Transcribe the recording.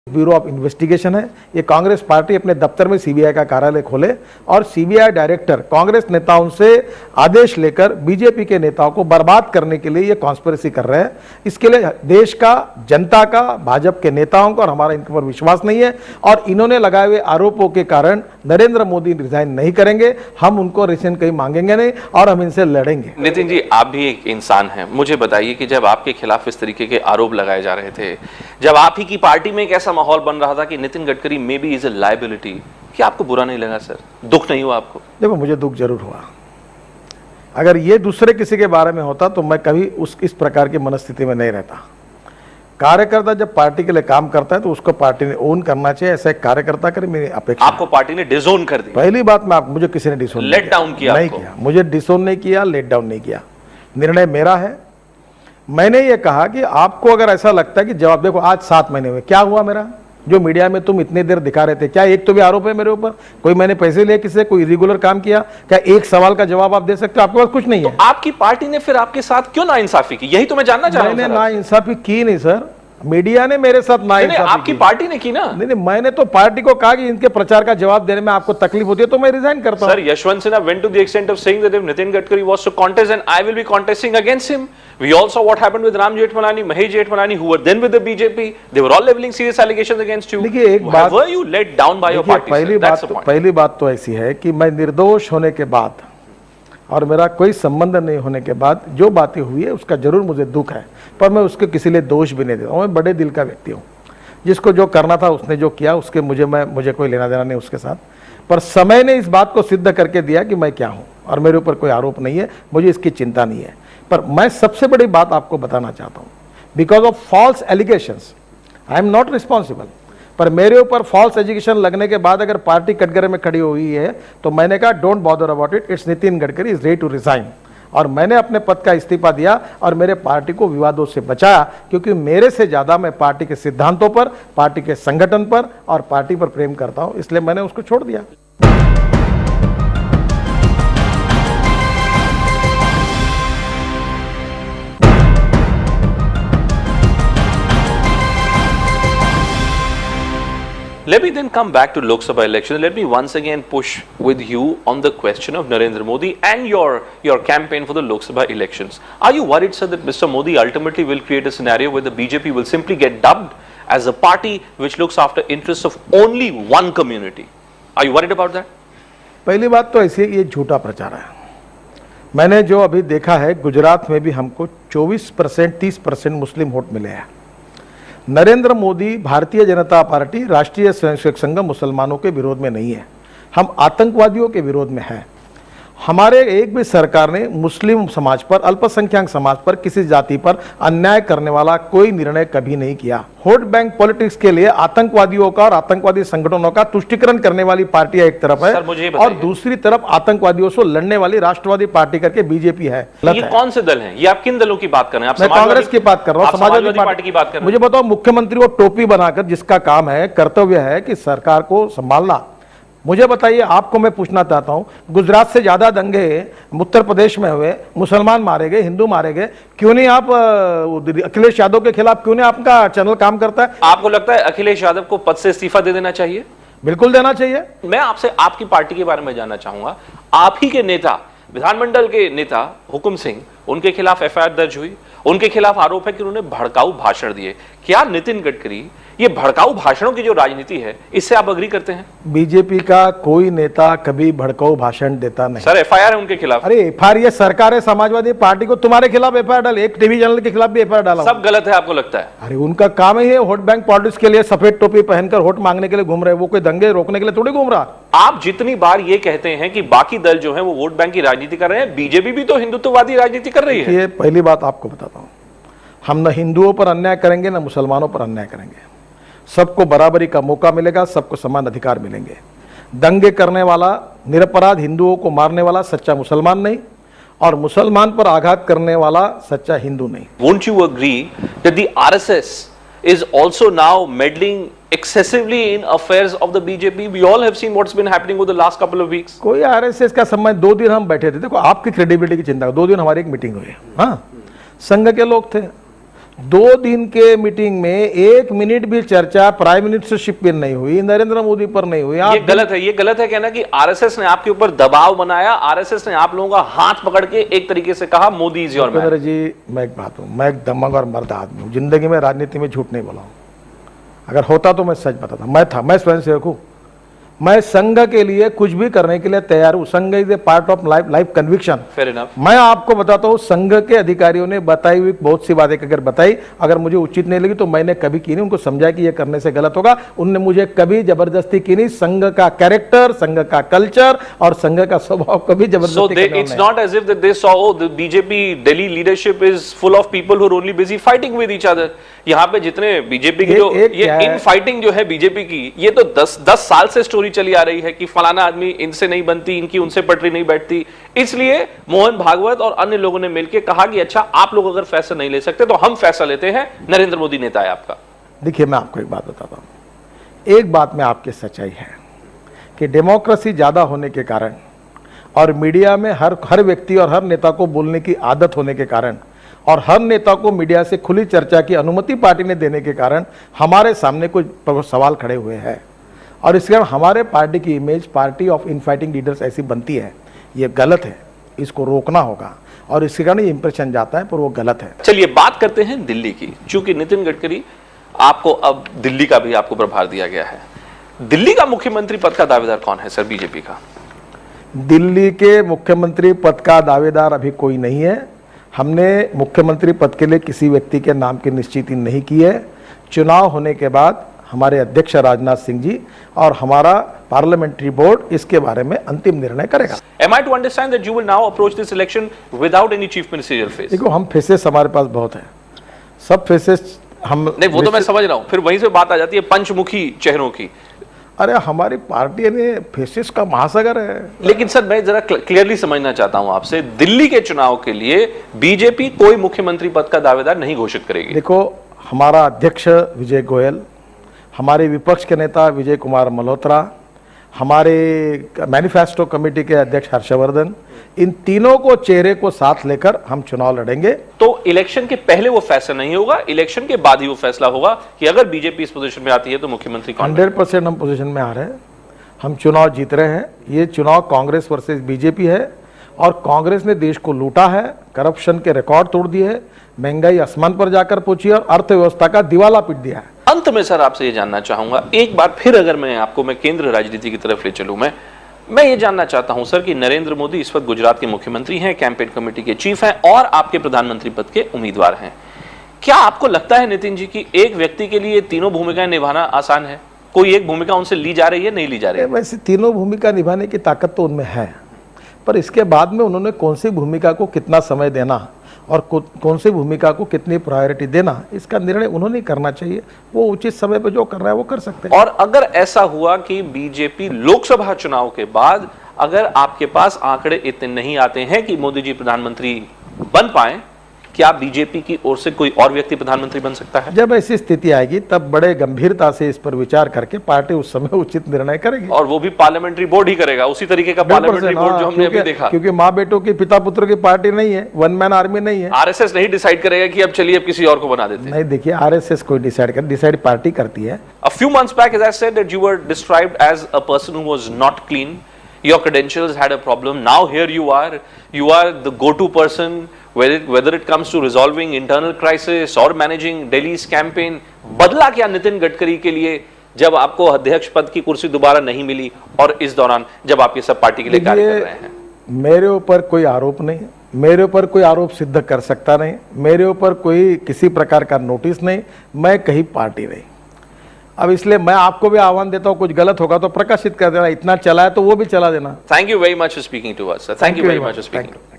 Bureau of investigation है। ये Congress party अपने दफ्तर में सीबीआई का कार्यालय खोले और सीबीआई डायरेक्टर कांग्रेस नेताओं से आदेश लेकर बीजेपी के नेताओं को बर्बाद करने के लिए ये कॉन्स्पिरेसी कर रहे हैं। इसके लिए देश का, जनता का, भाजपा के नेताओं का और हमारा इनके ऊपर विश्वास नहीं है और इन्होंने लगाए हुए आरोपों के कारण नरेंद्र मोदी रिजाइन नहीं करेंगे। हम उनको रिजाइन कहीं मांगेंगे नहीं और हम इनसे लड़ेंगे। नितिन जी, आप भी एक इंसान हैं, मुझे बताइए कि जब आपके खिलाफ इस तरीके के आरोप लगाए जा रहे थे, जब आप ही की पार्टी में एक ऐसा माहौल बन रहा था कि Nitin Gadkari may be is a liability, क्या आपको बुरा नहीं लगा सर? दुख नहीं हुआ आपको? देखो, मुझे दुख जरूर हुआ। अगर ये दूसरे किसी के बारे में होता तो मैं कभी इस प्रकार की मनस्थिति में नहीं रहता। कार्यकर्ता जब पार्टी के लिए काम करता है तो उसको पार्टी ने ओन करना चाहिए, ऐसा एक कार्यकर्ता करे, मेरी अपेक्षा। आपको पार्टी ने डिसोन कर दिया? पहली बात, मुझे किसी ने डिसोन लेट डाउन किया? नहीं किया, मुझे डिसोन नहीं किया, लेट डाउन नहीं किया। निर्णय मेरा है। मैंने ये कहा कि आपको अगर ऐसा लगता है कि जवाब, देखो आज 7 महीने हुए, क्या हुआ मेरा? जो मीडिया में तुम इतनी देर दिखा रहे थे, क्या एक तो भी आरोप है मेरे ऊपर? कोई मैंने पैसे लिए किसी से, कोई इरेगुलर काम किया? क्या एक सवाल का जवाब आप दे सकते हो? आपके पास कुछ नहीं है। तो आपकी पार्टी ने फिर आपके साथ क्यों नाइंसाफी की? यही तो मैं जानना चाह रहा हूं। मैंने नाइंसाफी की नहीं सर, मीडिया ने मेरे साथ नाइंसाफी आपकी पार्टी ने की ना? नहीं, मैंने तो पार्टी को कहा कि इनके प्रचार का जवाब देने में आपको तकलीफ होती है तो मैं रिजाइन करता हूं। Sir, Yashwant Sinha went to the extent of saying that if Nitin Gadkari was to contest and I will be contesting against him. We all saw what happened with Ram Jethmalani, Mahesh Jethmalani, who were then with the BJP. They were all leveling serious allegations against you. देखिए, एक बात, were you let down by your party? पहली बात तो ऐसी है कि मैं निर्दोष होने के बाद और मेरा कोई संबंध नहीं होने के बाद जो बातें हुई है उसका जरूर मुझे दुख है, पर मैं उसके किसी लिए दोष भी नहीं देता हूँ। मैं बड़े दिल का व्यक्ति हूँ, जिसको जो करना था उसने जो किया, उसके मुझे कोई लेना देना नहीं उसके साथ। पर समय ने इस बात को सिद्ध करके दिया कि मैं क्या हूँ और मेरे ऊपर कोई आरोप नहीं है, मुझे इसकी चिंता नहीं है। पर मैं सबसे बड़ी बात आपको बताना चाहता हूँ, because of false allegations I am not responsible. पर मेरे ऊपर फॉल्स एजुकेशन लगने के बाद अगर पार्टी कटघरे में खड़ी हुई है तो मैंने कहा don't bother about it, it's Nitin Gadkari is ready to resign. और मैंने अपने पद का इस्तीफा दिया और मेरे पार्टी को विवादों से बचाया, क्योंकि मेरे से ज़्यादा मैं पार्टी के सिद्धांतों पर, पार्टी के संगठन पर और पार्टी पर प्रेम करता हूं, इसलिए मैंने उसको छोड़ दिया। Let me then come back to Lok Sabha election. Let me once again push with you on the question of Narendra Modi and your campaign for the Lok Sabha elections. Are you worried, sir, that Mr. Modi ultimately will create a scenario where the BJP will simply get dubbed as a party which looks after interests of only one community? Are you worried about that? पहली बात तो ऐसी है, ये झूठा प्रचार है। मैंने जो अभी देखा है, गुजरात में भी हमको 24%, 30% मुस्लिम वोट मिले हैं। नरेंद्र मोदी, भारतीय जनता पार्टी, राष्ट्रीय स्वयंसेवक संघ मुसलमानों के विरोध में नहीं है, हम आतंकवादियों के विरोध में हैं। हमारे एक भी सरकार ने मुस्लिम समाज पर, अल्पसंख्यक समाज पर, किसी जाति पर अन्याय करने वाला कोई निर्णय कभी नहीं किया। वोट बैंक पॉलिटिक्स के लिए आतंकवादियों का और आतंकवादी संगठनों का तुष्टीकरण करने वाली पार्टियां एक तरफ है और दूसरी तरफ आतंकवादियों से लड़ने वाली राष्ट्रवादी पार्टी करके बीजेपी है। ये कौन से दल हैं? ये आप किन दलों की बात कर रहे हैं? मैं कांग्रेस की बात कर रहा हूँ, समाजवादी पार्टी की बात कर रहा हूँ। मुझे बताओ, मुख्यमंत्री को टोपी बनाकर जिसका काम है, कर्तव्य है कि सरकार को संभालना, मुझे बताइए, आपको मैं पूछना चाहता हूं, गुजरात से ज्यादा दंगे उत्तर प्रदेश में हुए, मुसलमान मारे गए, हिंदू मारे गए, क्यों नहीं आप अखिलेश यादव के खिलाफ, क्यों नहीं आपका चैनल काम करता है? आपको लगता है अखिलेश यादव को पद से इस्तीफा दे देना चाहिए? बिल्कुल देना चाहिए। मैं आपसे आपकी पार्टी के बारे में जानना चाहूंगा। आप ही के नेता, विधानमंडल के नेता हुकुम सिंह, उनके खिलाफ एफआईआर दर्ज हुई, उनके खिलाफ आरोप है कि उन्होंने भड़काऊ भाषण दिए। क्या नितिन गडकरी ये भड़काऊ भाषणों की जो राजनीति है, इससे आप अग्री करते हैं? बीजेपी का कोई नेता कभी भड़काऊ भाषण देता नहीं। सर, एफआईआर है उनके खिलाफ। अरे एफआईआर, ये सरकार है, समाजवादी पार्टी को तुम्हारे खिलाफ एफआईआर डाले, एक टीवी चैनल के खिलाफ भी एफआईआर डाला। सब गलत है आपको लगता है? अरे उनका काम ही है, वोट बैंक पॉलिटिक्स के लिए सफेद टोपी पहनकर वोट मांगने के लिए घूम रहे, वो कोई दंगे रोकने के लिए थोड़ी घूम रहा। आप जितनी बार ये कहते हैं कि बाकी दल जो है वो वोट बैंक की राजनीति कर रहे हैं, बीजेपी भी तो हिंदुत्ववादी राजनीति कर रही है। ये पहली बात आपको बताता हूं, हम न हिंदुओं पर अन्याय करेंगे न मुसलमानों पर अन्याय करेंगे। सबको बराबरी का मौका मिलेगा, सबको समान अधिकार मिलेंगे। दंगे करने वाला, निरपराध हिंदुओं को मारने वाला सच्चा मुसलमान नहीं, और मुसलमान पर आघात करने वाला सच्चा हिंदू नहीं। Won't you agree that the RSS is also now meddling excessively in affairs of the BJP? We all have seen what's been happening over the last couple of weeks. कोई RSS का समय, 2 दिन हम बैठे थे, देखो आपकी क्रेडिबिलिटी की चिंता, 2 दिन हमारी एक मीटिंग हुई, हाँ, संघ के लोग थे, 2 दिन के मीटिंग में 1 मिनट भी चर्चा प्राइम मिनिस्टरशिप पर नहीं हुई, नरेंद्र मोदी पर नहीं हुई। ये गलत है कहना कि आरएसएस ने आपके ऊपर दबाव बनाया, आरएसएस ने आप लोगों का हाथ पकड़ के एक तरीके से कहा मोदी इज योर मैन। जी मैं एक बात हूं, मैं एक दमंग और मर्द आदमी हूं, जिंदगी में राजनीति में झूठ नहीं बोला हूं। अगर होता तो मैं सच बताता। मैं स्वयं सेवक हूं, मैं संघ के लिए कुछ भी करने के लिए तैयार हूं। संघ is a part of life conviction. Fair enough. मैं आपको बताता हूं, संघ के अधिकारियों ने बताई हुई बहुत सी बातें अगर बताई, अगर मुझे उचित नहीं लगी तो मैंने कभी की नहीं, उनको समझाया कि ये करने से गलत होगा। उन्होंने मुझे कभी जबरदस्ती की नहीं। संघ का कैरेक्टर, संघ का कल्चर और संघ का स्वभाव कभी जबरदस्ती it's not as if that they saw oh the BJP Delhi leadership is full of people who are only busy fighting with each other. यहाँ पे जितने बीजेपी की जो ये इन फाइटिंग जो है बीजेपी की, ये तो 10 साल से स्टोरी चली आ रही है कि फलाना आदमी इनसे नहीं बनती, इनकी उनसे पटरी नहीं बैठती। इसलिए मोहन भागवत और अन्य लोगों ने मिलकर कहा कि अच्छा आप लोग अगर फैसला नहीं ले सकते तो हम फैसला लेते हैं। नरेंद्र मोदी नेता है आपका। देखिए मैं आपको एक बात बताता हूं, एक बात में आपकी सच्चाई है कि डेमोक्रेसी ज्यादा होने के कारण और मीडिया में हर व्यक्ति और हर नेता को बोलने की आदत होने के कारण और हर नेता को मीडिया से खुली चर्चा की अनुमति पार्टी ने देने के कारण हमारे सामने कुछ सवाल खड़े हुए हैं और इसके कारण हमारे पार्टी की image party of infighting leaders ऐसी बनती है। ये गलत है, इसको रोकना होगा और इसके कारण ये इंप्रेशन जाता है, पर वो गलत है। चलिए बात करते हैं दिल्ली की। चूंकि नितिन गडकरी आपको अब दिल्ली का भी आपको प्रभार दिया गया है, दिल्ली का मुख्यमंत्री पद का दावेदार कौन है सर बीजेपी का? दिल्ली के मुख्यमंत्री पद का दावेदार अभी कोई नहीं है। हमने मुख्यमंत्री पद के लिए किसी व्यक्ति के नाम की निश्चिति नहीं की है। चुनाव होने के बाद हमारे अध्यक्ष राजनाथ सिंह जी और हमारा पार्लियामेंट्री बोर्ड इसके बारे में अंतिम निर्णय करेगा। Am I to understand that you will now approach this election without any chief ministerial face? देखो हम फेसेस हमारे पास बहुत है, सब फेसेस हम नहीं, वो तो मैं समझ रहा हूं, फिर वहीं से बात आ जाती है पंचमुखी चेहरों की। अरे हमारी पार्टी ने फेसेस का महासागर है। लेकिन सर मैं जरा क्लियरली समझना चाहता हूं आपसे, दिल्ली के चुनाव के लिए बीजेपी कोई मुख्यमंत्री पद का दावेदार नहीं घोषित करेगी। देखो हमारा अध्यक्ष विजय गोयल, हमारे विपक्ष के नेता विजय कुमार मल्होत्रा, हमारे मैनिफेस्टो कमेटी के अध्यक्ष हर्षवर्धन, इन तीनों को चेहरे को साथ लेकर हम चुनाव लड़ेंगे। तो इलेक्शन के पहले वो फैसला नहीं होगा, इलेक्शन के बाद ही वो फैसला होगा कि अगर बीजेपी इस पोजीशन में आती है तो मुख्यमंत्री कौन? 100% हम पोजीशन में आ रहे हैं, हम चुनाव जीत रहे हैं। ये चुनाव कांग्रेस वर्सेस बीजेपी है और कांग्रेस ने देश को लूटा है, करप्शन के रिकॉर्ड तोड़ दिए है, महंगाई आसमान पर जाकर पहुंची और अर्थव्यवस्था का दिवाला पीट दिया है। अंत में सर आपसे ये जानना चाहूंगा, एक बार फिर अगर मैं केंद्र राजनीति की तरफ ले चलूं, मैं ये जानना चाहता हूं सर कि नरेंद्र मोदी इस वक्त गुजरात के मुख्यमंत्री हैं, कैंपेन कमेटी के चीफ हैं और आपके प्रधानमंत्री पद के उम्मीदवार हैं। क्या आपको लगता है नितिन जी कि एक व्यक्ति के लिए तीनों भूमिकाएं निभाना आसान है? कोई एक भूमिका उनसे ली जा रही है, नहीं ली जा रही है? वैसे तीनों भूमिका निभाने की ताकत तो उनमें है, पर इसके बाद में उन्होंने कौन सी भूमिका को कितना समय देना और कौन सी भूमिका को कितनी प्रायोरिटी देना, इसका निर्णय उन्होंने करना चाहिए। वो उचित समय पर जो कर रहा है वो कर सकते हैं। और अगर ऐसा हुआ कि बीजेपी लोकसभा चुनाव के बाद अगर आपके पास आंकड़े इतने नहीं आते हैं कि मोदी जी प्रधानमंत्री बन पाए, क्या बीजेपी की ओर से कोई और व्यक्ति प्रधानमंत्री बन सकता है? जब ऐसी स्थिति आएगी तब बड़े गंभीरता से इस पर विचार करके पार्टी उस समय उचित निर्णय करेगी और वो भी पार्लियामेंट्री बोर्ड ही करेगा, उसी तरीके का पार्लियामेंट्री बोर्ड जो हमने अभी देखा। क्योंकि माँ बेटों की पिता पुत्र की पार्टी नहीं है, वन मैन आर्मी नहीं है। आरएसएस नहीं डिसाइड करेगा कि अब चलिए अब किसी और को बना देते हैं। नहीं, देखिए आरएसएस कोई डिसाइड पार्टी करती है। A few months back, as I said, that you were described as a person who was not clean. Your credentials had a problem. Now here you are the go-to person, whether it comes to resolving internal crisis or managing Delhi's campaign. बदला क्या नितिन गडकरी के लिए जब आपको अध्यक्ष पद की कुर्सी दोबारा नहीं मिली और इस दौरान जब आप ये सब पार्टी के लिए कार्य कर रहे हैं? मेरे ऊपर कोई आरोप नहीं, मेरे ऊपर कोई आरोप सिद्ध कर सकता नहीं, मेरे ऊपर कोई किसी प्रकार का नोटिस नहीं, मैं कहीं पार्टी नहीं। अब इसलिए मैं आपको भी आह्वान देता हूं, कुछ गलत होगा तो प्रकाशित कर देना, इतना चला है तो वो भी चला देना। Thank you very much for speaking to us sir. Thank you very much for speaking.